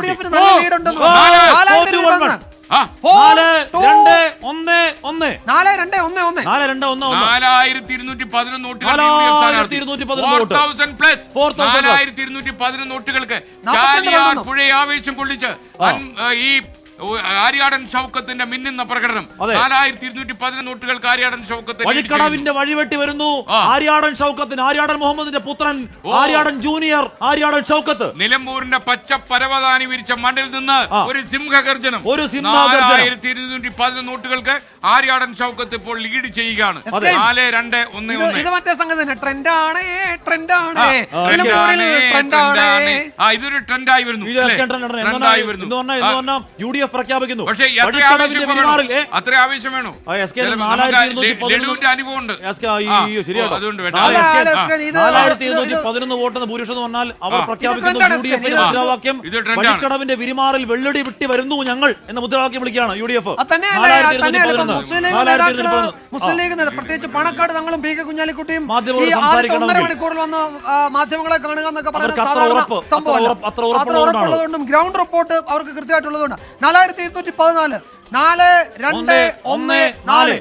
UDF-ന് നല്ല ലീഡ് ഉണ്ടെന്ന്. 4-2-1-1. 4211 നോട്ടുകൾക്ക് പുഴയെ ആവേശം കൊള്ളിച്ച് ഈ ആര്യാടൻ ഷൗക്കത്തിന്റെ മിന്നുന്ന പ്രകടനം. 4211 നോട്ടുകൾക്ക് ആര്യാടൻ ഷൗക്കത്തിന് വഴിക്കടവിന്റെ വഴിവെട്ടി വരുന്നു. ആര്യാടൻ ഷൗക്കത്തിന്, ആര്യാടൻ മുഹമ്മദിന്റെ പുത്രൻ, ആര്യാടൻ ജൂനിയർ, ആര്യാടൻ ഷൗക്കത്ത്. നിലമ്പൂരിന്റെ പച്ച പരവതാനി വിരിച്ച മണ്ണിൽ നിന്ന് ഒരു സിംഹഗർജനം. 4211 നോട്ടുകൾക്ക് ആര്യാടൻ ഷൗക്കത്ത് ഇപ്പോൾ ലീഡ് ചെയ്യുകയാണ്. 4-2-1-1. ഇത് മറ്റേ സംഗതി തന്നെ. ട്രെൻഡാണ്. ഇതൊരു ട്രെൻഡായി വരുന്നു. UDF പ്രഖ്യാപിക്കുന്നു. പക്ഷേ അത്ര ആവേശം വേണോ? അനുഭവമുണ്ട്. അതുകൊണ്ട് 4211 വോട്ടെന്ന് ഭൂരിപക്ഷം എന്ന് പറഞ്ഞാൽ അവർ പ്രഖ്യാപിക്കുന്നു UDF-ന്റെ മുദ്രാവാക്യം വഴിക്കടവിന്റെ വിരിമാറിൽ വെള്ളടി വിട്ടി വരുന്നു ഞങ്ങൾ എന്ന മുദ്രാവാക്യം വിളിക്കുകയാണ് UDF. മുസ്ലിം ലീഗ് പ്രത്യേകിച്ച് പണക്കാട് തങ്ങളും പി കെ കുഞ്ഞാലിക്കുട്ടിയും 1.5 മണിക്കൂറിൽ വന്ന് മാധ്യമങ്ങളെ കാണുക എന്നൊക്കെ പറയുന്നത് സാധാരണ സംഭവമല്ല. അത്ര ഉറപ്പുള്ളതുകൊണ്ടും ഗ്രൗണ്ട് റിപ്പോർട്ട് അവർക്ക് കൃത്യമായിട്ടുള്ളതുകൊണ്ട് 4214 4-2-1-4